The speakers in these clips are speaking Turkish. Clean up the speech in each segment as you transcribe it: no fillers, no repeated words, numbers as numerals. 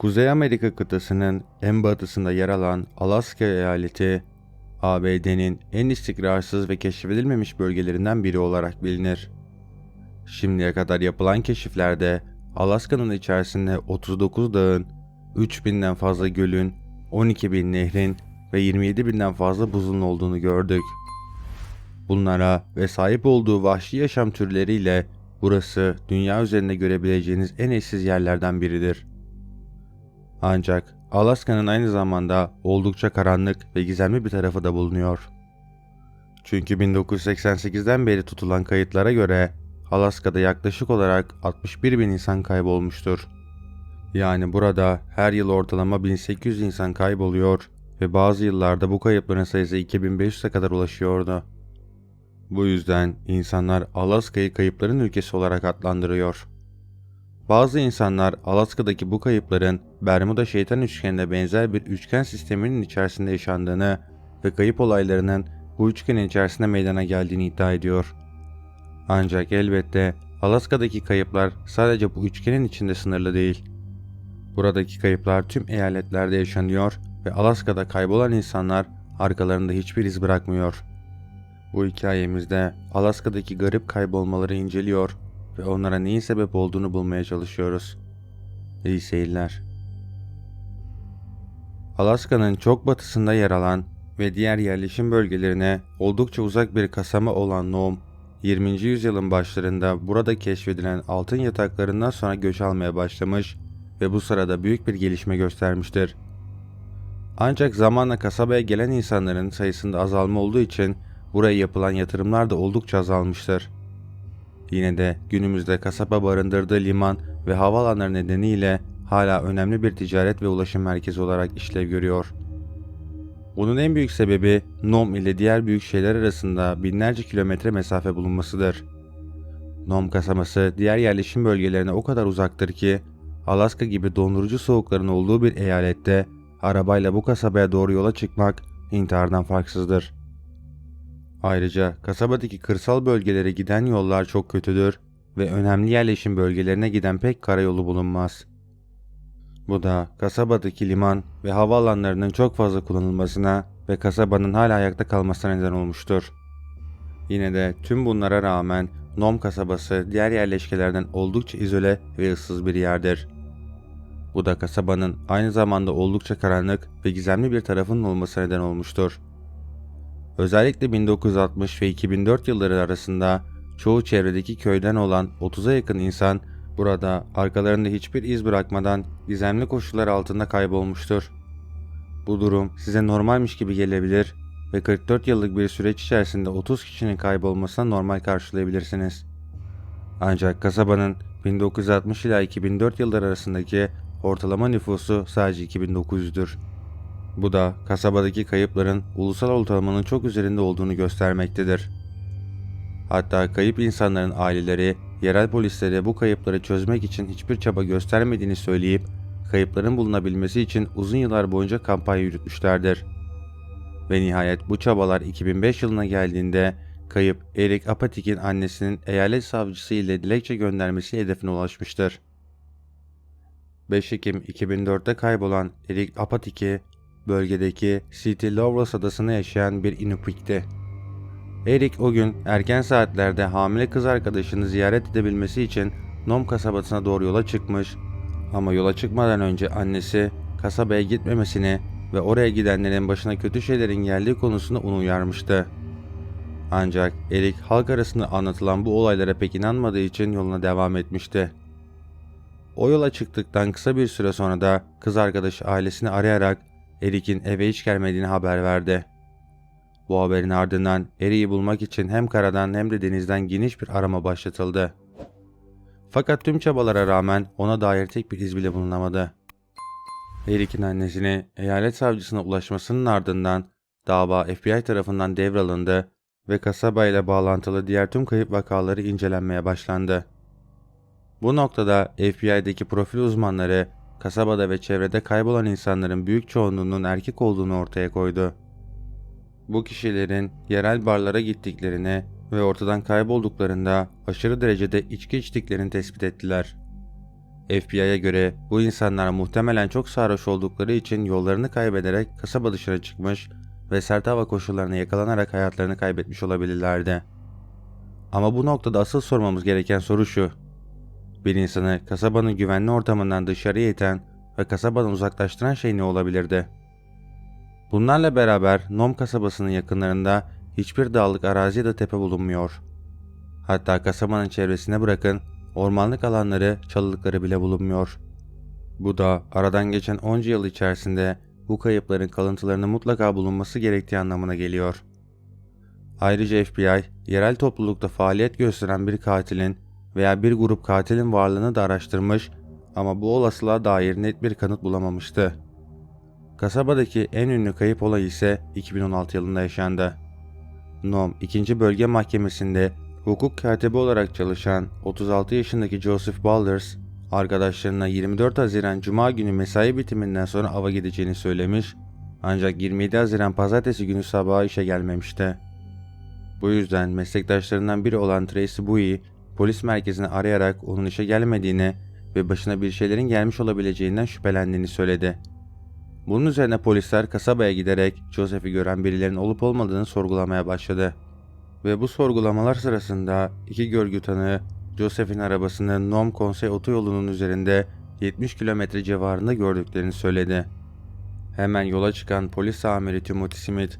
Kuzey Amerika kıtasının en batısında yer alan Alaska eyaleti, ABD'nin en istikrarsız ve keşfedilmemiş bölgelerinden biri olarak bilinir. Şimdiye kadar yapılan keşiflerde Alaska'nın içerisinde 39 dağın, 3000'den fazla gölün, 12.000 nehrin ve 27.000'den fazla buzun olduğunu gördük. Bunlara ve sahip olduğu vahşi yaşam türleriyle burası dünya üzerinde görebileceğiniz en eşsiz yerlerden biridir. Ancak Alaska'nın aynı zamanda oldukça karanlık ve gizemli bir tarafı da bulunuyor. Çünkü 1988'den beri tutulan kayıtlara göre Alaska'da yaklaşık olarak 61 bin insan kaybolmuştur. Yani burada her yıl ortalama 1800 insan kayboluyor ve bazı yıllarda bu kayıpların sayısı 2500'e kadar ulaşıyordu. Bu yüzden insanlar Alaska'yı kayıpların ülkesi olarak adlandırıyor. Bazı insanlar Alaska'daki bu kayıpların Bermuda Şeytan Üçgeni'ne benzer bir üçgen sisteminin içerisinde yaşandığını ve kayıp olaylarının bu üçgenin içerisinde meydana geldiğini iddia ediyor. Ancak elbette Alaska'daki kayıplar sadece bu üçgenin içinde sınırlı değil. Buradaki kayıplar tüm eyaletlerde yaşanıyor ve Alaska'da kaybolan insanlar arkalarında hiçbir iz bırakmıyor. Bu hikayemizde Alaska'daki garip kaybolmaları inceliyor ve onlara neyin sebep olduğunu bulmaya çalışıyoruz. İyi seyirler. Alaska'nın çok batısında yer alan ve diğer yerleşim bölgelerine oldukça uzak bir kasaba olan Nome, 20. yüzyılın başlarında burada keşfedilen altın yataklarından sonra göç almaya başlamış ve bu sırada büyük bir gelişme göstermiştir. Ancak zamanla kasabaya gelen insanların sayısında azalma olduğu için buraya yapılan yatırımlar da oldukça azalmıştır. Yine de günümüzde kasaba barındırdığı liman ve havaalanları nedeniyle hala önemli bir ticaret ve ulaşım merkezi olarak işlev görüyor. Bunun en büyük sebebi Nome ile diğer büyük şehirler arasında binlerce kilometre mesafe bulunmasıdır. Nome kasabası diğer yerleşim bölgelerine o kadar uzaktır ki Alaska gibi dondurucu soğukların olduğu bir eyalette arabayla bu kasabaya doğru yola çıkmak intihardan farksızdır. Ayrıca kasabadaki kırsal bölgelere giden yollar çok kötüdür ve önemli yerleşim bölgelerine giden pek karayolu bulunmaz. Bu da kasabadaki liman ve havaalanlarının çok fazla kullanılmasına ve kasabanın hala ayakta kalmasına neden olmuştur. Yine de tüm bunlara rağmen Nome kasabası diğer yerleşkelerden oldukça izole ve ıssız bir yerdir. Bu da kasabanın aynı zamanda oldukça karanlık ve gizemli bir tarafının olmasına neden olmuştur. Özellikle 1960 ve 2004 yılları arasında çoğu çevredeki köyden olan 30'a yakın insan burada arkalarında hiçbir iz bırakmadan gizemli koşullar altında kaybolmuştur. Bu durum size normalmiş gibi gelebilir ve 44 yıllık bir süreç içerisinde 30 kişinin kaybolmasına normal karşılayabilirsiniz. Ancak kasabanın 1960 ila 2004 yılları arasındaki ortalama nüfusu sadece 2900'dür. Bu da kasabadaki kayıpların ulusal ortalamanın çok üzerinde olduğunu göstermektedir. Hatta kayıp insanların aileleri, yerel polislere bu kayıpları çözmek için hiçbir çaba göstermediğini söyleyip kayıpların bulunabilmesi için uzun yıllar boyunca kampanya yürütmüşlerdir. Ve nihayet bu çabalar 2005 yılına geldiğinde kayıp Eric Apatik'in annesinin eyalet savcısı ile dilekçe göndermesi hedefine ulaşmıştır. 5 Ekim 2004'te kaybolan Eric Apatik'i bölgedeki St. Lawrence adasında yaşayan bir Inupiq'ti. Eric o gün erken saatlerde hamile kız arkadaşını ziyaret edebilmesi için Nome kasabasına doğru yola çıkmış ama yola çıkmadan önce annesi kasabaya gitmemesini ve oraya gidenlerin başına kötü şeylerin geldiği konusunda onu uyarmıştı. Ancak Eric halk arasında anlatılan bu olaylara pek inanmadığı için yoluna devam etmişti. O yola çıktıktan kısa bir süre sonra da kız arkadaşı ailesini arayarak Eric'in eve hiç gelmediğini haber verdi. Bu haberin ardından Eric'i bulmak için hem karadan hem de denizden geniş bir arama başlatıldı. Fakat tüm çabalara rağmen ona dair tek bir iz bile bulunamadı. Eric'in annesini eyalet savcısına ulaşmasının ardından dava FBI tarafından devralındı ve kasabayla bağlantılı diğer tüm kayıp vakaları incelenmeye başlandı. Bu noktada FBI'deki profil uzmanları kasabada ve çevrede kaybolan insanların büyük çoğunluğunun erkek olduğunu ortaya koydu. Bu kişilerin yerel barlara gittiklerini ve ortadan kaybolduklarında aşırı derecede içki içtiklerini tespit ettiler. FBI'ye göre bu insanlar muhtemelen çok sarhoş oldukları için yollarını kaybederek kasaba dışına çıkmış ve sert hava koşullarına yakalanarak hayatlarını kaybetmiş olabilirlerdi. Ama bu noktada asıl sormamız gereken soru şu: bir insanı kasabanın güvenli ortamından dışarıya iten ve kasabadan uzaklaştıran şey ne olabilirdi? Bunlarla beraber Nome kasabasının yakınlarında hiçbir dağlık arazi ya da tepe bulunmuyor. Hatta kasabanın çevresine bırakın ormanlık alanları, çalılıkları bile bulunmuyor. Bu da aradan geçen onca yıl içerisinde bu kayıpların kalıntılarının mutlaka bulunması gerektiği anlamına geliyor. Ayrıca FBI, yerel toplulukta faaliyet gösteren bir katilin veya bir grup katilin varlığını da araştırmış ama bu olasılığa dair net bir kanıt bulamamıştı. Kasabadaki en ünlü kayıp olayı ise 2016 yılında yaşandı. Nome 2. Bölge Mahkemesi'nde hukuk katibi olarak çalışan 36 yaşındaki Joseph Balders, arkadaşlarına 24 Haziran Cuma günü mesai bitiminden sonra ava gideceğini söylemiş, ancak 27 Haziran Pazartesi günü sabahı işe gelmemişti. Bu yüzden meslektaşlarından biri olan Tracy Bouie, polis merkezini arayarak onun işe gelmediğini ve başına bir şeylerin gelmiş olabileceğinden şüphelendiğini söyledi. Bunun üzerine polisler kasabaya giderek Joseph'i gören birilerinin olup olmadığını sorgulamaya başladı. Ve bu sorgulamalar sırasında iki görgü tanığı Joseph'in arabasını Nome Konsey otoyolunun üzerinde 70 kilometre civarında gördüklerini söyledi. Hemen yola çıkan polis amiri Timothy Smith,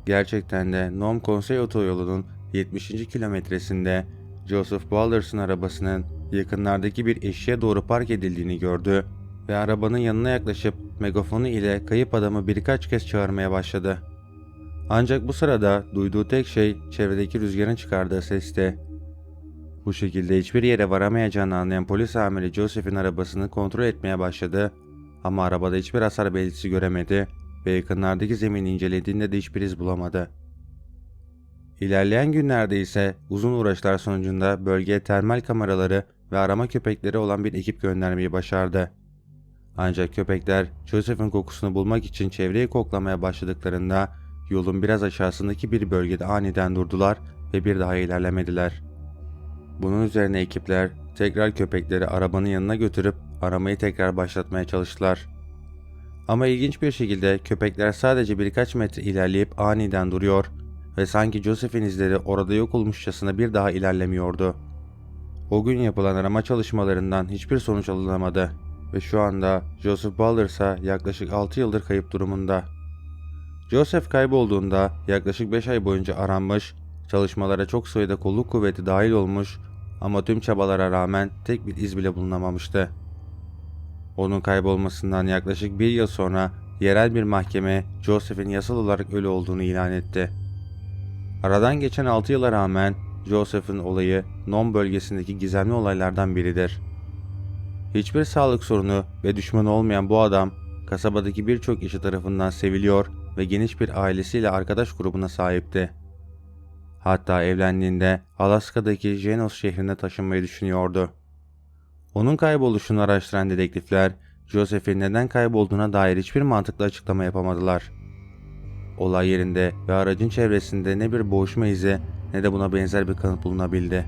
gerçekten de Nome Konsey otoyolunun 70. kilometresinde Joseph Balders'ın arabasının yakınlardaki bir eşiğe doğru park edildiğini gördü ve arabanın yanına yaklaşıp megafonu ile kayıp adamı birkaç kez çağırmaya başladı. Ancak bu sırada duyduğu tek şey çevredeki rüzgarın çıkardığı sesti. Bu şekilde hiçbir yere varamayacağını anlayan polis amiri Joseph'in arabasını kontrol etmeye başladı ama arabada hiçbir hasar belirtisi göremedi ve yakınlardaki zemini incelediğinde de hiçbir iz bulamadı. İlerleyen günlerde ise uzun uğraşlar sonucunda bölgeye termal kameraları ve arama köpekleri olan bir ekip göndermeyi başardı. Ancak köpekler Joseph'in kokusunu bulmak için çevreyi koklamaya başladıklarında yolun biraz aşağısındaki bir bölgede aniden durdular ve bir daha ilerlemediler. Bunun üzerine ekipler tekrar köpekleri arabanın yanına götürüp aramayı tekrar başlatmaya çalıştılar. Ama ilginç bir şekilde köpekler sadece birkaç metre ilerleyip aniden duruyor ve sanki Joseph'in izleri orada yok olmuşçasına bir daha ilerlemiyordu. O gün yapılan arama çalışmalarından hiçbir sonuç alınamadı ve şu anda Joseph Balders'a yaklaşık 6 yıldır kayıp durumunda. Joseph kaybolduğunda yaklaşık 5 ay boyunca aranmış, çalışmalara çok sayıda kolluk kuvveti dahil olmuş ama tüm çabalara rağmen tek bir iz bile bulunamamıştı. Onun kaybolmasından yaklaşık bir yıl sonra yerel bir mahkeme Joseph'in yasal olarak ölü olduğunu ilan etti. Aradan geçen 6 yıla rağmen Joseph'in olayı Nome bölgesindeki gizemli olaylardan biridir. Hiçbir sağlık sorunu ve düşmanı olmayan bu adam kasabadaki birçok kişi tarafından seviliyor ve geniş bir ailesiyle arkadaş grubuna sahipti. Hatta evlendiğinde Alaska'daki Janos şehrine taşınmayı düşünüyordu. Onun kayboluşunu araştıran dedektifler, Joseph'in neden kaybolduğuna dair hiçbir mantıklı açıklama yapamadılar. Olay yerinde ve aracın çevresinde ne bir boğuşma izi ne de buna benzer bir kanıt bulunabildi.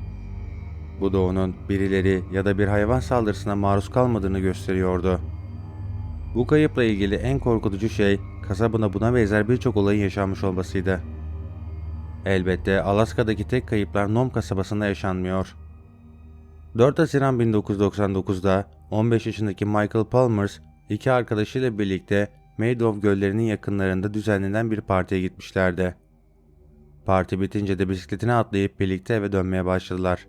Bu da onun birileri ya da bir hayvan saldırısına maruz kalmadığını gösteriyordu. Bu kayıpla ilgili en korkutucu şey kasabada buna benzer birçok olayın yaşanmış olmasıydı. Elbette Alaska'daki tek kayıplar Nome kasabasında yaşanmıyor. 4 Haziran 1999'da 15 yaşındaki Michael Palmers iki arkadaşıyla birlikte Madoff göllerinin yakınlarında düzenlenen bir partiye gitmişlerdi. Parti bitince de bisikletine atlayıp birlikte eve dönmeye başladılar.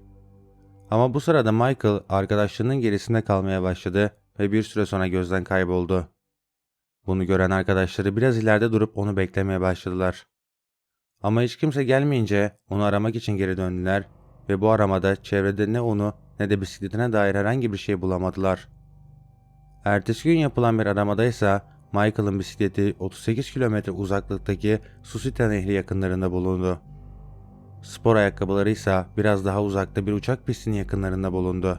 Ama bu sırada Michael arkadaşlarının gerisinde kalmaya başladı ve bir süre sonra gözden kayboldu. Bunu gören arkadaşları biraz ileride durup onu beklemeye başladılar. Ama hiç kimse gelmeyince onu aramak için geri döndüler ve bu aramada çevrede ne onu ne de bisikletine dair herhangi bir şey bulamadılar. Ertesi gün yapılan bir aramada ise Michael'ın bisikleti 38 kilometre uzaklıktaki Susita Nehri yakınlarında bulundu. Spor ayakkabıları ise biraz daha uzakta bir uçak pistinin yakınlarında bulundu.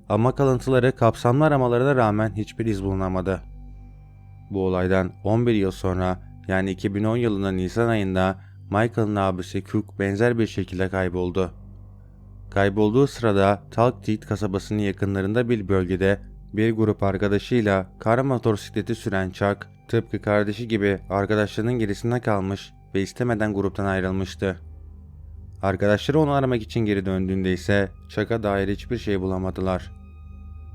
Ama kalıntıları kapsamlı aramalarına rağmen hiçbir iz bulunamadı. Bu olaydan 11 yıl sonra yani 2010 yılının Nisan ayında Michael'ın abisi Cook benzer bir şekilde kayboldu. Kaybolduğu sırada Talkeetna kasabasının yakınlarında bir bölgede bir grup arkadaşıyla kar motosikleti süren Chuck, tıpkı kardeşi gibi arkadaşlarının gerisinde kalmış ve istemeden gruptan ayrılmıştı. Arkadaşları onu aramak için geri döndüğünde ise Chuck'a dair hiçbir şey bulamadılar.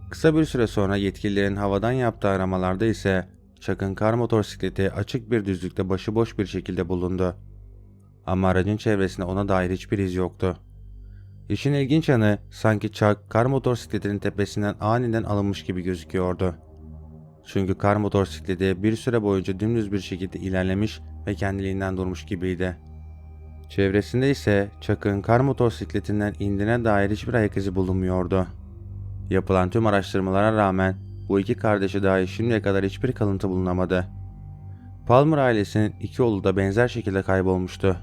Kısa bir süre sonra yetkililerin havadan yaptığı aramalarda ise Chuck'ın kar motosikleti açık bir düzlükte başıboş bir şekilde bulundu. Ama aracın çevresinde ona dair hiçbir iz yoktu. İşin ilginç yanı sanki Chuck kar motosikletinin tepesinden aniden alınmış gibi gözüküyordu. Çünkü kar motosikleti bir süre boyunca dümdüz bir şekilde ilerlemiş ve kendiliğinden durmuş gibiydi. Çevresinde ise Chuck'ın kar motosikletinden indiğine dair hiçbir ayak izi bulunmuyordu. Yapılan tüm araştırmalara rağmen bu iki kardeşe dair şimdiye kadar hiçbir kalıntı bulunamadı. Palmer ailesinin iki oğlu da benzer şekilde kaybolmuştu.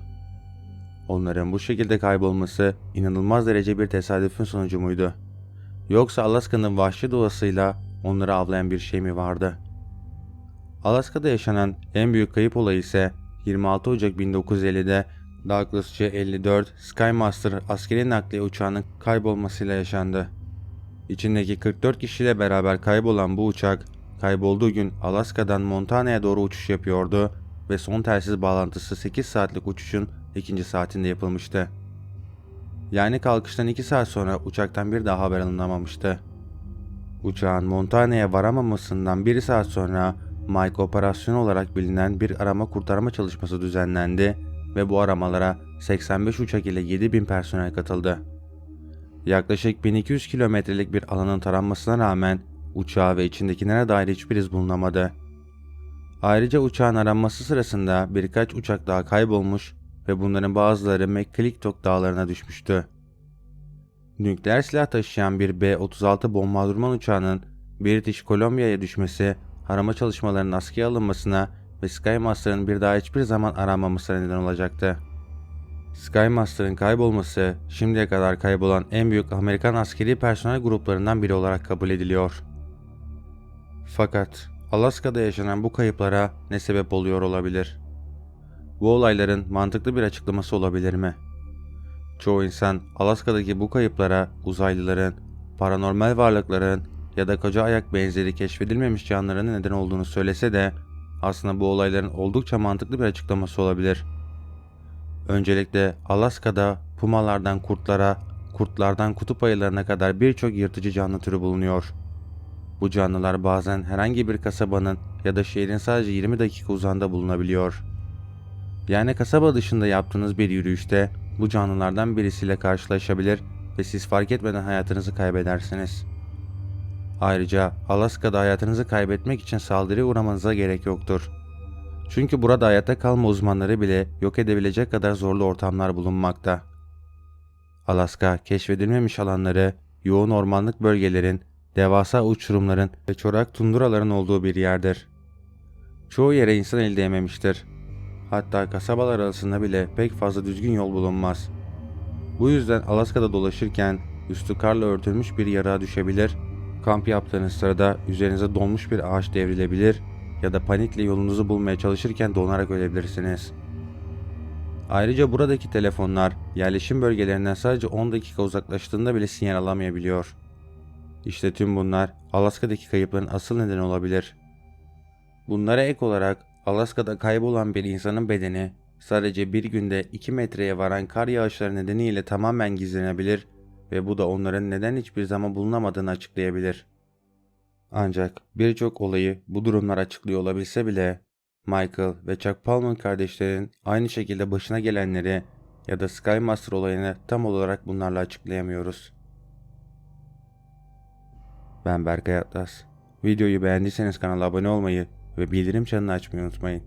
Onların bu şekilde kaybolması inanılmaz derece bir tesadüfün sonucu muydu? Yoksa Alaska'nın vahşi doğasıyla onları avlayan bir şey mi vardı? Alaska'da yaşanan en büyük kayıp olayı ise 26 Ocak 1950'de Douglas C-54 Skymaster askeri nakliye uçağının kaybolmasıyla yaşandı. İçindeki 44 kişiyle beraber kaybolan bu uçak, kaybolduğu gün Alaska'dan Montana'ya doğru uçuş yapıyordu ve son telsiz bağlantısı 8 saatlik uçuşun ikinci saatinde yapılmıştı. Yani kalkıştan 2 saat sonra uçaktan bir daha haber alınamamıştı. Uçağın Montana'ya varamamasından 1 saat sonra Mike operasyonu olarak bilinen bir arama kurtarma çalışması düzenlendi ve bu aramalara 85 uçak ile 7000 personel katıldı. Yaklaşık 1200 kilometrelik bir alanın taranmasına rağmen uçağa ve içindekilere dair hiçbir iz bulunamadı. Ayrıca uçağın aranması sırasında birkaç uçak daha kaybolmuş ve bunların bazıları McClintock dağlarına düşmüştü. Nükleer silah taşıyan bir B-36 bombardıman uçağının British Columbia'ya düşmesi, arama çalışmalarının askıya alınmasına ve Skymaster'ın bir daha hiçbir zaman aranmamasına neden olacaktı. Skymaster'ın kaybolması, şimdiye kadar kaybolan en büyük Amerikan askeri personel gruplarından biri olarak kabul ediliyor. Fakat Alaska'da yaşanan bu kayıplara ne sebep oluyor olabilir? Bu olayların mantıklı bir açıklaması olabilir mi? Çoğu insan Alaska'daki bu kayıplara uzaylıların, paranormal varlıkların ya da koca ayak benzeri keşfedilmemiş canlıların neden olduğunu söylese de aslında bu olayların oldukça mantıklı bir açıklaması olabilir. Öncelikle Alaska'da pumalardan kurtlara, kurtlardan kutup ayılarına kadar birçok yırtıcı canlı türü bulunuyor. Bu canlılar bazen herhangi bir kasabanın ya da şehrin sadece 20 dakika uzağında bulunabiliyor. Yani kasaba dışında yaptığınız bir yürüyüşte bu canlılardan birisiyle karşılaşabilir ve siz fark etmeden hayatınızı kaybedersiniz. Ayrıca Alaska'da hayatınızı kaybetmek için saldırıya uğramanıza gerek yoktur. Çünkü burada hayatta kalma uzmanları bile yok edebilecek kadar zorlu ortamlar bulunmakta. Alaska, keşfedilmemiş alanları, yoğun ormanlık bölgelerin, devasa uçurumların ve çorak tunduraların olduğu bir yerdir. Çoğu yere insan eli değmemiştir. Hatta kasabalar arasında bile pek fazla düzgün yol bulunmaz. Bu yüzden Alaska'da dolaşırken üstü karla örtülmüş bir yarığa düşebilir, kamp yaptığınız sırada üzerinize donmuş bir ağaç devrilebilir ya da panikle yolunuzu bulmaya çalışırken donarak ölebilirsiniz. Ayrıca buradaki telefonlar yerleşim bölgelerinden sadece 10 dakika uzaklaştığında bile sinyal alamayabiliyor. İşte tüm bunlar Alaska'daki kayıpların asıl nedeni olabilir. Bunlara ek olarak Alaska'da kaybolan bir insanın bedeni sadece bir günde 2 metreye varan kar yağışları nedeniyle tamamen gizlenebilir ve bu da onların neden hiçbir zaman bulunamadığını açıklayabilir. Ancak birçok olayı bu durumlar açıklıyor olabilse bile Michael ve Chuck Palmer kardeşlerin aynı şekilde başına gelenleri ya da Skymaster olayını tam olarak bunlarla açıklayamıyoruz. Ben Berkay Atlas. Videoyu beğendiyseniz kanala abone olmayı ve bildirim çanını açmayı unutmayın.